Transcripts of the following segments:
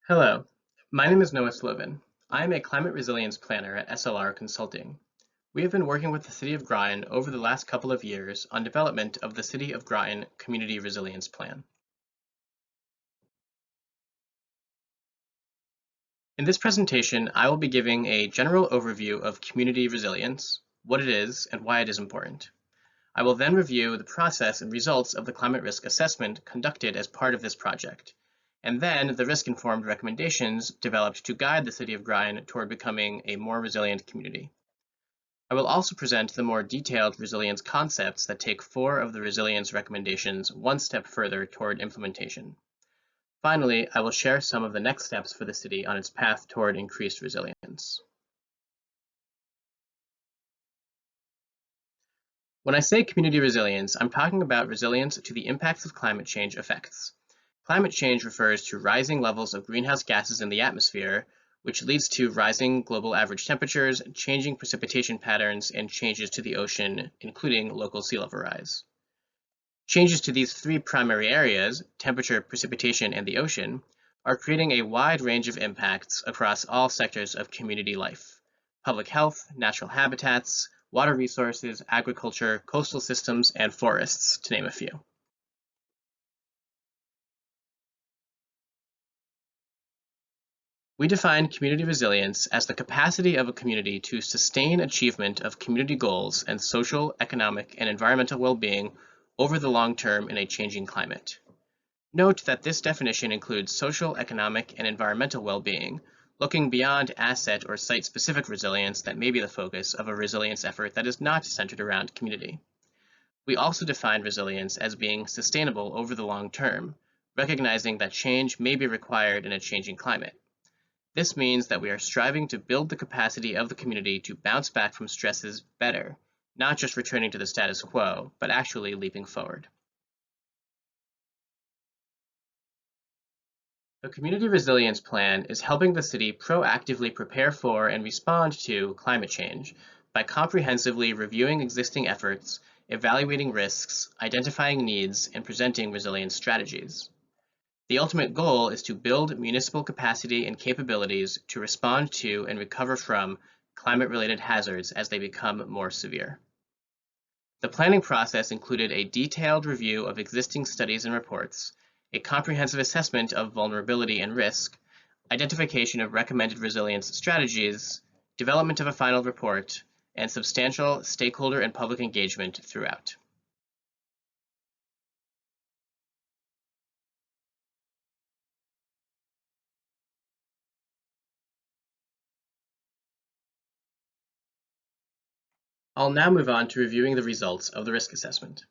Hello, my name is Noah Slovin. I am a climate resilience planner at SLR Consulting. We have been working with the City of Groton over the last couple of years on development of the City of Groton Community Resilience Plan. In this presentation, I will be giving a general overview of community resilience, what it is, and why it is important. I will then review the process and results of the climate risk assessment conducted as part of this project, and then the risk-informed recommendations developed to guide the City of Groton toward becoming a more resilient community. I will also present the more detailed resilience concepts that take 4 of the resilience recommendations one step further toward implementation. Finally, I will share some of the next steps for the city on its path toward increased resilience. When I say community resilience, I'm talking about resilience to the impacts of climate change effects. Climate change refers to rising levels of greenhouse gases in the atmosphere, which leads to rising global average temperatures, changing precipitation patterns, and changes to the ocean, including local sea level rise. Changes to these 3 primary areas, temperature, precipitation, and the ocean, are creating a wide range of impacts across all sectors of community life: public health, natural habitats, water resources, agriculture, coastal systems, and forests, to name a few. We define community resilience as the capacity of a community to sustain achievement of community goals and social, economic, and environmental well-being over the long term in a changing climate. Note that this definition includes social, economic, and environmental well-being, looking beyond asset or site-specific resilience that may be the focus of a resilience effort that is not centered around community. We also define resilience as being sustainable over the long term, recognizing that change may be required in a changing climate. This means that we are striving to build the capacity of the community to bounce back from stresses better, not just returning to the status quo, but actually leaping forward. The Community Resilience Plan is helping the city proactively prepare for and respond to climate change by comprehensively reviewing existing efforts, evaluating risks, identifying needs, and presenting resilience strategies. The ultimate goal is to build municipal capacity and capabilities to respond to and recover from climate-related hazards as they become more severe. The planning process included a detailed review of existing studies and reports, a comprehensive assessment of vulnerability and risk, identification of recommended resilience strategies, development of a final report, and substantial stakeholder and public engagement throughout. I'll now move on to reviewing the results of the risk assessment.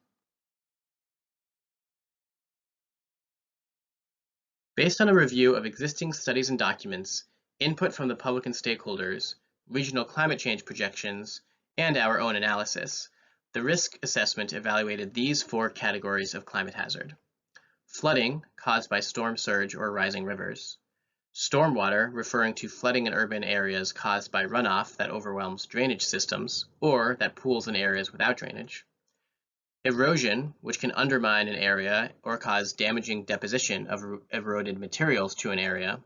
Based on a review of existing studies and documents, input from the public and stakeholders, regional climate change projections, and our own analysis, the risk assessment evaluated these 4 categories of climate hazard: flooding caused by storm surge or rising rivers, stormwater referring to flooding in urban areas caused by runoff that overwhelms drainage systems or that pools in areas without drainage, erosion, which can undermine an area or cause damaging deposition of eroded materials to an area,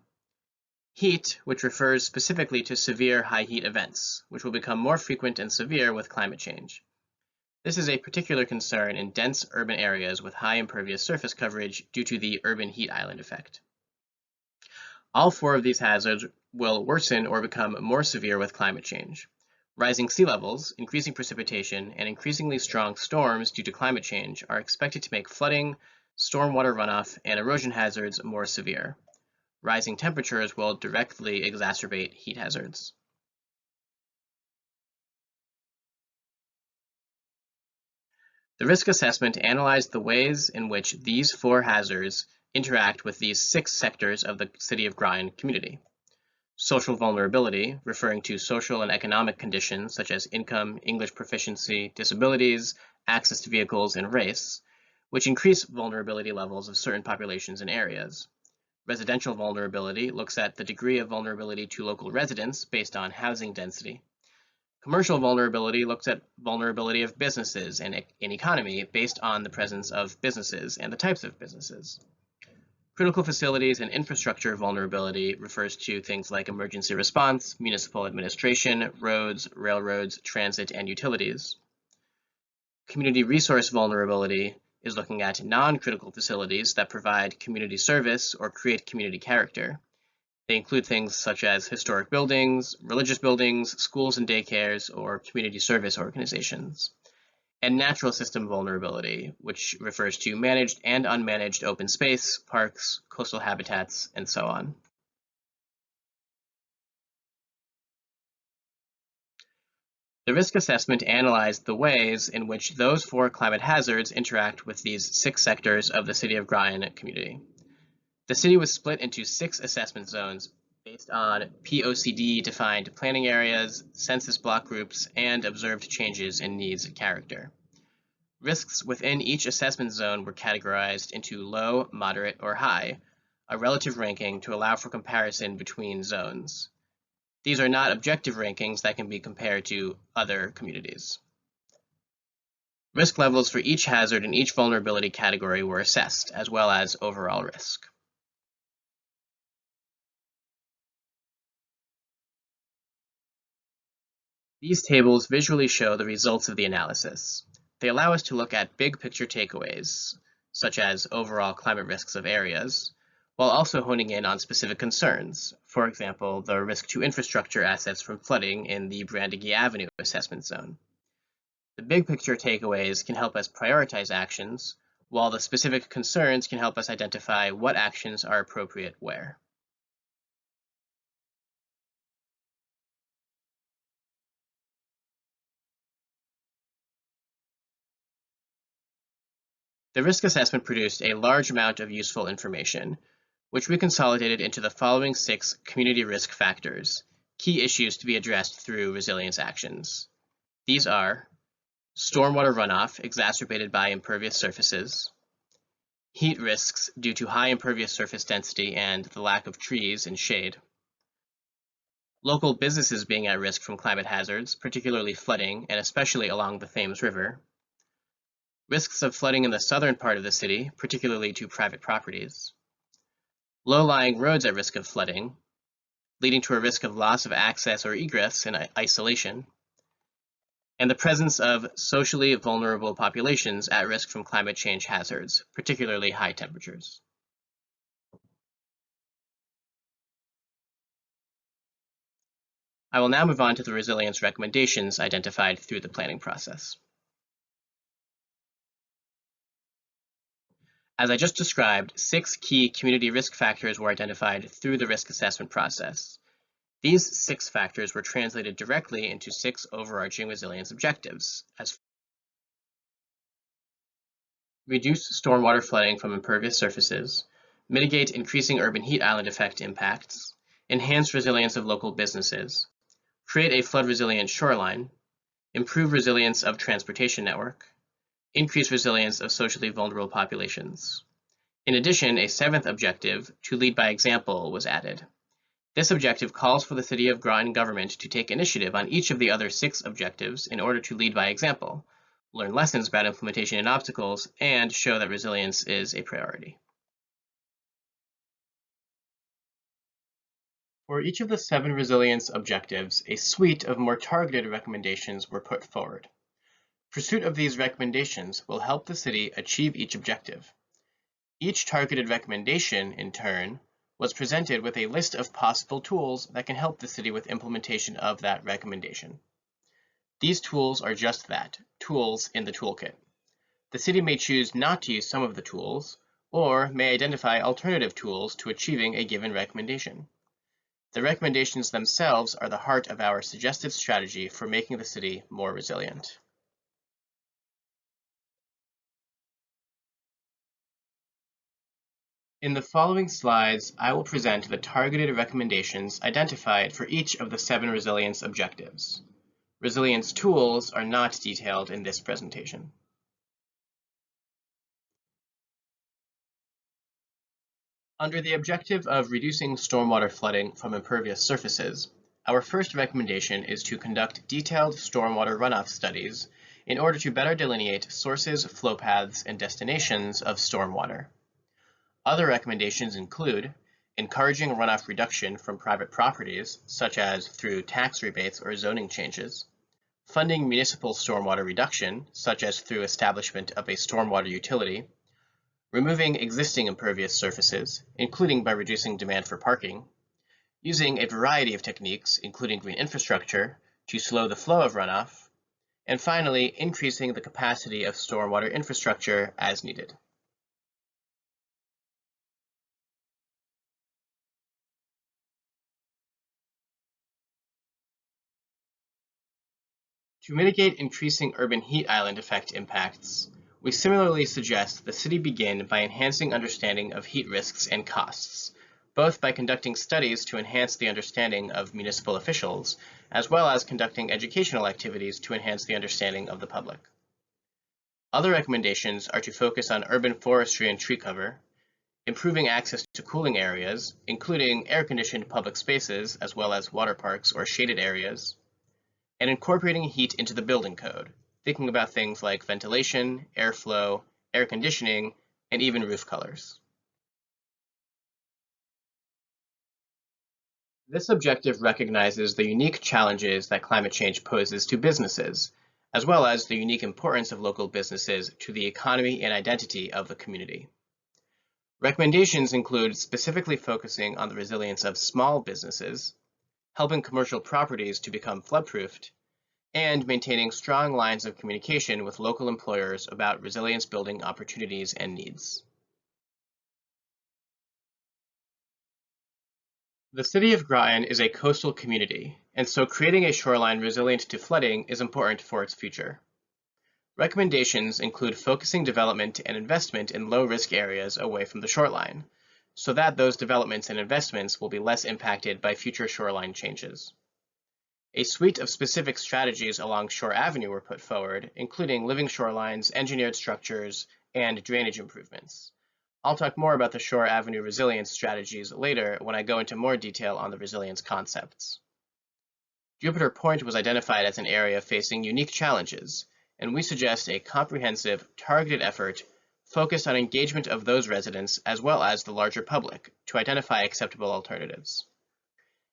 heat, which refers specifically to severe high heat events, which will become more frequent and severe with climate change. This is a particular concern in dense urban areas with high impervious surface coverage due to the urban heat island effect. All 4 of these hazards will worsen or become more severe with climate change. Rising sea levels, increasing precipitation, and increasingly strong storms due to climate change are expected to make flooding, stormwater runoff, and erosion hazards more severe. Rising temperatures will directly exacerbate heat hazards. The risk assessment analyzed the ways in which these 4 hazards interact with these 6 sectors of the City of Groton community. Social vulnerability, referring to social and economic conditions such as income, English proficiency, disabilities, access to vehicles, and race, which increase vulnerability levels of certain populations and areas. Residential vulnerability looks at the degree of vulnerability to local residents based on housing density. Commercial vulnerability looks at vulnerability of businesses and an economy based on the presence of businesses and the types of businesses. Critical facilities and infrastructure vulnerability refers to things like emergency response, municipal administration, roads, railroads, transit, and utilities. Community resource vulnerability is looking at non-critical facilities that provide community service or create community character. They include things such as historic buildings, religious buildings, schools and daycares, or community service organizations. And natural system vulnerability, which refers to managed and unmanaged open space, parks, coastal habitats, and so on. The risk assessment analyzed the ways in which those 4 climate hazards interact with these 6 sectors of the City of Groton community. The city was split into 6 assessment zones based on POCD-defined planning areas, census block groups, and observed changes in needs character. Risks within each assessment zone were categorized into low, moderate, or high, a relative ranking to allow for comparison between zones. These are not objective rankings that can be compared to other communities. Risk levels for each hazard in each vulnerability category were assessed, as well as overall risk. These tables visually show the results of the analysis. They allow us to look at big picture takeaways, such as overall climate risks of areas, while also honing in on specific concerns, for example, the risk to infrastructure assets from flooding in the Brandegee Avenue assessment zone. The big picture takeaways can help us prioritize actions, while the specific concerns can help us identify what actions are appropriate where. The risk assessment produced a large amount of useful information, which we consolidated into the following 6 community risk factors, key issues to be addressed through resilience actions. These are stormwater runoff exacerbated by impervious surfaces, heat risks due to high impervious surface density and the lack of trees and shade, local businesses being at risk from climate hazards, particularly flooding and especially along the Thames River, risks of flooding in the southern part of the city, particularly to private properties, low-lying roads at risk of flooding, leading to a risk of loss of access or egress and isolation, and the presence of socially vulnerable populations at risk from climate change hazards, particularly high temperatures. I will now move on to the resilience recommendations identified through the planning process. As I just described, 6 key community risk factors were identified through the risk assessment process. These 6 factors were translated directly into 6 overarching resilience objectives, as reduce stormwater flooding from impervious surfaces, mitigate increasing urban heat island effect impacts, enhance resilience of local businesses, create a flood-resilient shoreline, improve resilience of transportation network, increase resilience of socially vulnerable populations. In addition, a 7th objective, to lead by example, was added. This objective calls for the City of Groton government to take initiative on each of the other 6 objectives in order to lead by example, learn lessons about implementation and obstacles, and show that resilience is a priority. For each of the 7 resilience objectives, a suite of more targeted recommendations were put forward. Pursuit of these recommendations will help the city achieve each objective. Each targeted recommendation, in turn, was presented with a list of possible tools that can help the city with implementation of that recommendation. These tools are just that, tools in the toolkit. The city may choose not to use some of the tools, or may identify alternative tools to achieving a given recommendation. The recommendations themselves are the heart of our suggested strategy for making the city more resilient. In the following slides, I will present the targeted recommendations identified for each of the 7 resilience objectives. Resilience tools are not detailed in this presentation. Under the objective of reducing stormwater flooding from impervious surfaces, our first recommendation is to conduct detailed stormwater runoff studies in order to better delineate sources, flow paths, and destinations of stormwater. Other recommendations include encouraging runoff reduction from private properties, such as through tax rebates or zoning changes, funding municipal stormwater reduction, such as through establishment of a stormwater utility, removing existing impervious surfaces, including by reducing demand for parking, using a variety of techniques, including green infrastructure, to slow the flow of runoff, and finally, increasing the capacity of stormwater infrastructure as needed. To mitigate increasing urban heat island effect impacts, we similarly suggest the city begin by enhancing understanding of heat risks and costs, both by conducting studies to enhance the understanding of municipal officials, as well as conducting educational activities to enhance the understanding of the public. Other recommendations are to focus on urban forestry and tree cover, improving access to cooling areas, including air-conditioned public spaces as well as water parks or shaded areas, and incorporating heat into the building code, thinking about things like ventilation, airflow, air conditioning, and even roof colors. This objective recognizes the unique challenges that climate change poses to businesses, as well as the unique importance of local businesses to the economy and identity of the community. Recommendations include specifically focusing on the resilience of small businesses, helping commercial properties to become flood-proofed, and maintaining strong lines of communication with local employers about resilience building opportunities and needs. The city of Groton is a coastal community, and so creating a shoreline resilient to flooding is important for its future. Recommendations include focusing development and investment in low-risk areas away from the shoreline, so that those developments and investments will be less impacted by future shoreline changes. A suite of specific strategies along Shore Avenue were put forward, including living shorelines, engineered structures, and drainage improvements. I'll talk more about the Shore Avenue resilience strategies later when I go into more detail on the resilience concepts. Jupiter Point was identified as an area facing unique challenges, and we suggest a comprehensive, targeted effort focused on engagement of those residents as well as the larger public to identify acceptable alternatives.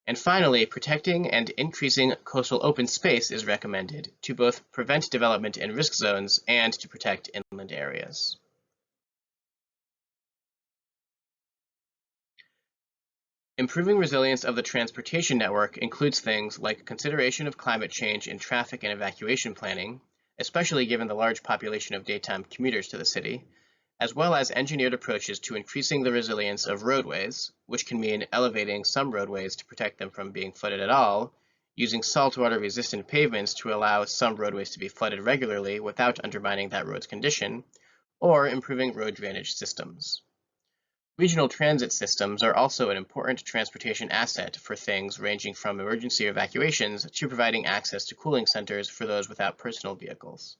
And finally, protecting and increasing coastal open space is recommended to both prevent development in risk zones and to protect inland areas. Improving resilience of the transportation network includes things like consideration of climate change in traffic and evacuation planning, especially given the large population of daytime commuters to the city, as well as engineered approaches to increasing the resilience of roadways, which can mean elevating some roadways to protect them from being flooded at all, using saltwater-resistant pavements to allow some roadways to be flooded regularly without undermining that road's condition, or improving road drainage systems. Regional transit systems are also an important transportation asset for things ranging from emergency evacuations to providing access to cooling centers for those without personal vehicles.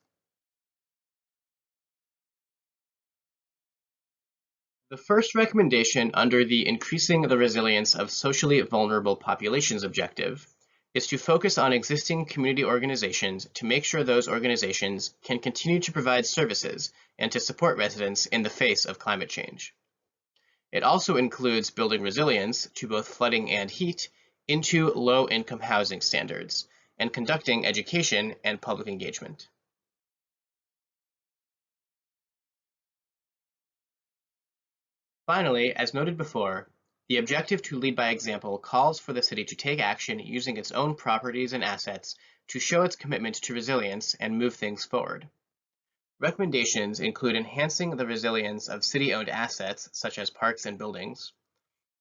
The first recommendation under the Increasing the Resilience of Socially Vulnerable Populations objective is to focus on existing community organizations to make sure those organizations can continue to provide services and to support residents in the face of climate change. It also includes building resilience to both flooding and heat into low-income housing standards and conducting education and public engagement. Finally, as noted before, the objective to lead by example calls for the city to take action using its own properties and assets to show its commitment to resilience and move things forward. Recommendations include enhancing the resilience of city-owned assets, such as parks and buildings,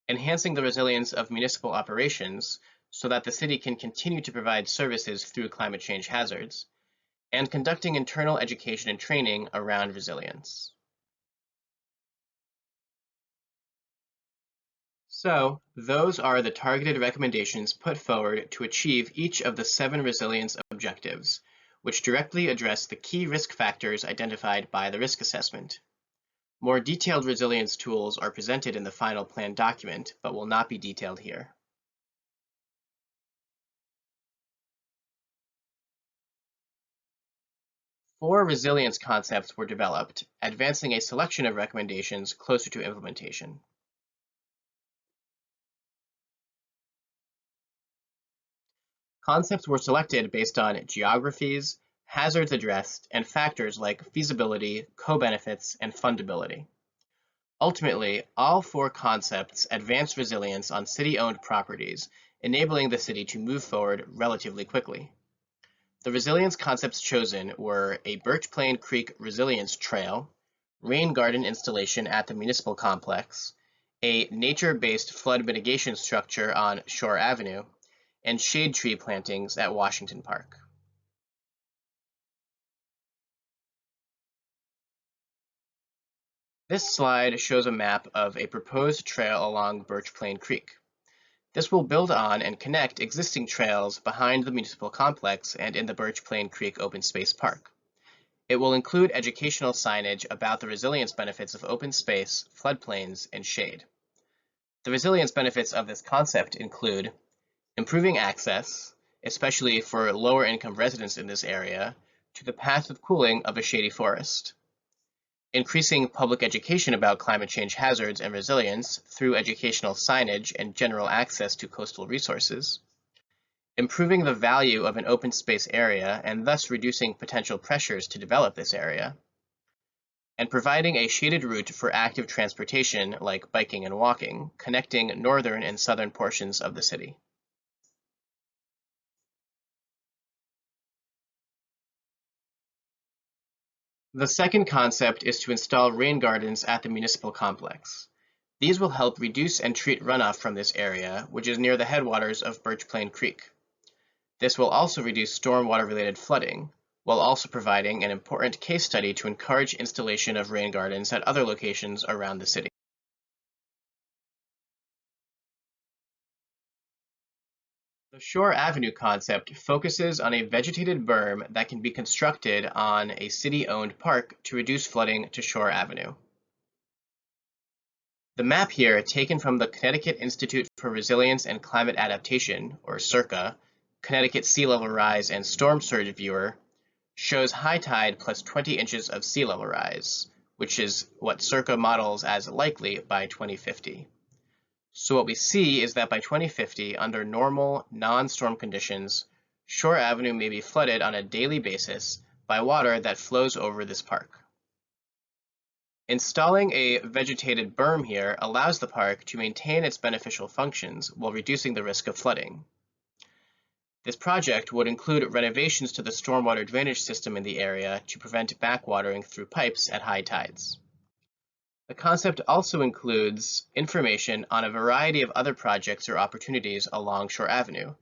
enhancing the resilience of municipal operations so that the city can continue to provide services through climate change hazards, and conducting internal education and training around resilience. So, those are the targeted recommendations put forward to achieve each of the 7 resilience objectives, which directly address the key risk factors identified by the risk assessment. More detailed resilience tools are presented in the final plan document, but will not be detailed here. 4 resilience concepts were developed, advancing a selection of recommendations closer to implementation. Concepts were selected based on geographies, hazards addressed, and factors like feasibility, co-benefits, and fundability. Ultimately, all 4 concepts advance resilience on city-owned properties, enabling the city to move forward relatively quickly. The resilience concepts chosen were a Birch Plain Creek Resilience Trail, rain garden installation at the municipal complex, a nature-based flood mitigation structure on Shore Avenue, and shade tree plantings at Washington Park. This slide shows a map of a proposed trail along Birch Plain Creek. This will build on and connect existing trails behind the municipal complex and in the Birch Plain Creek Open Space Park. It will include educational signage about the resilience benefits of open space, floodplains, and shade. The resilience benefits of this concept include improving access, especially for lower-income residents in this area, to the passive cooling of a shady forest. Increasing public education about climate change hazards and resilience through educational signage and general access to coastal resources. Improving the value of an open space area and thus reducing potential pressures to develop this area. And providing a shaded route for active transportation like biking and walking, connecting northern and southern portions of the city. The second concept is to install rain gardens at the municipal complex. These will help reduce and treat runoff from this area, which is near the headwaters of Birch Plain Creek. This will also reduce stormwater-related flooding, while also providing an important case study to encourage installation of rain gardens at other locations around the city. The Shore Avenue concept focuses on a vegetated berm that can be constructed on a city-owned park to reduce flooding to Shore Avenue. The map here, taken from the Connecticut Institute for Resilience and Climate Adaptation, or CIRCA, Connecticut Sea Level Rise and Storm Surge Viewer, shows high tide plus 20 inches of sea level rise, which is what CIRCA models as likely by 2050. So what we see is that by 2050, under normal, non-storm conditions, Shore Avenue may be flooded on a daily basis by water that flows over this park. Installing a vegetated berm here allows the park to maintain its beneficial functions while reducing the risk of flooding. This project would include renovations to the stormwater drainage system in the area to prevent backwatering through pipes at high tides. The concept also includes information on a variety of other projects or opportunities along Shore Avenue,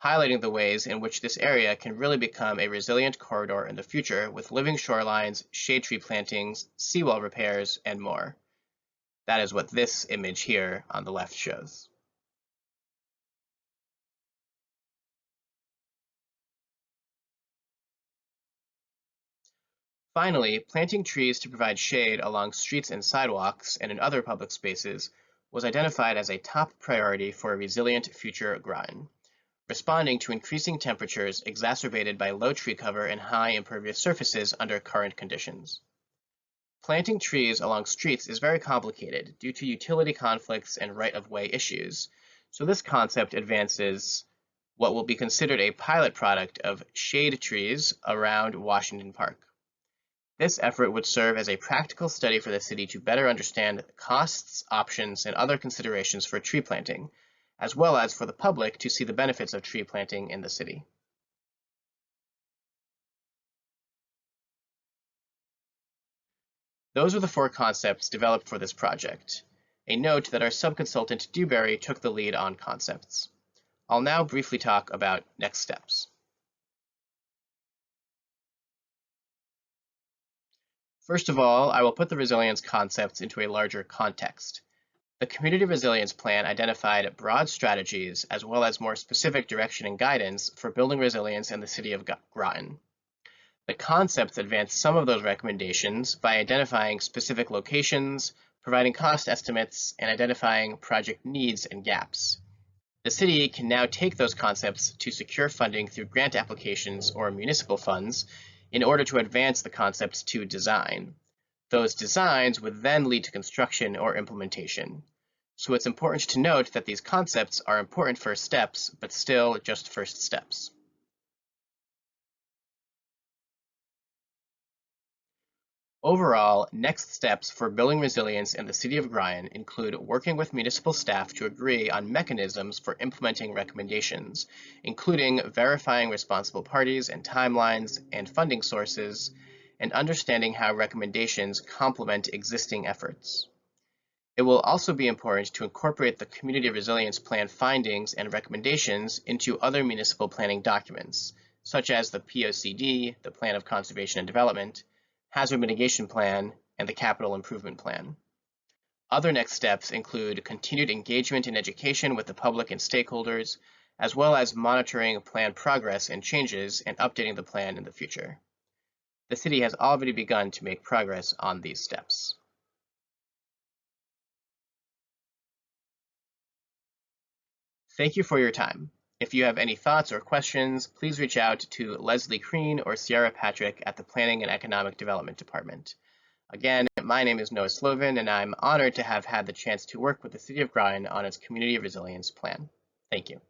highlighting the ways in which this area can really become a resilient corridor in the future with living shorelines, shade tree plantings, seawall repairs, and more. That is what this image here on the left shows. Finally, planting trees to provide shade along streets and sidewalks and in other public spaces was identified as a top priority for a resilient future Groton, responding to increasing temperatures exacerbated by low tree cover and high impervious surfaces under current conditions. Planting trees along streets is very complicated due to utility conflicts and right-of-way issues, so this concept advances what will be considered a pilot product of shade trees around Washington Park. This effort would serve as a practical study for the city to better understand costs, options, and other considerations for tree planting, as well as for the public to see the benefits of tree planting in the city. Those are the 4 concepts developed for this project. A note that our sub-consultant Dewberry took the lead on concepts. I'll now briefly talk about next steps. First of all, I will put the resilience concepts into a larger context. The Community Resilience Plan identified broad strategies as well as more specific direction and guidance for building resilience in the city of Groton. The concepts advanced some of those recommendations by identifying specific locations, providing cost estimates, and identifying project needs and gaps. The city can now take those concepts to secure funding through grant applications or municipal funds in order to advance the concepts to design. Those designs would then lead to construction or implementation. So it's important to note that these concepts are important first steps, but still just first steps. Overall, next steps for building resilience in the City of Groton include working with municipal staff to agree on mechanisms for implementing recommendations, including verifying responsible parties and timelines and funding sources, and understanding how recommendations complement existing efforts. It will also be important to incorporate the Community Resilience Plan findings and recommendations into other municipal planning documents, such as the POCD, the Plan of Conservation and Development, Hazard Mitigation Plan, and the Capital Improvement Plan. Other next steps include continued engagement in education with the public and stakeholders, as well as monitoring plan progress and changes and updating the plan in the future. The city has already begun to make progress on these steps. Thank you for your time. If you have any thoughts or questions, please reach out to Leslie Crean or Sierra Patrick at the Planning and Economic Development Department. Again, my name is Noah Slovin, and I'm honored to have had the chance to work with the City of Groton on its Community Resilience Plan. Thank you.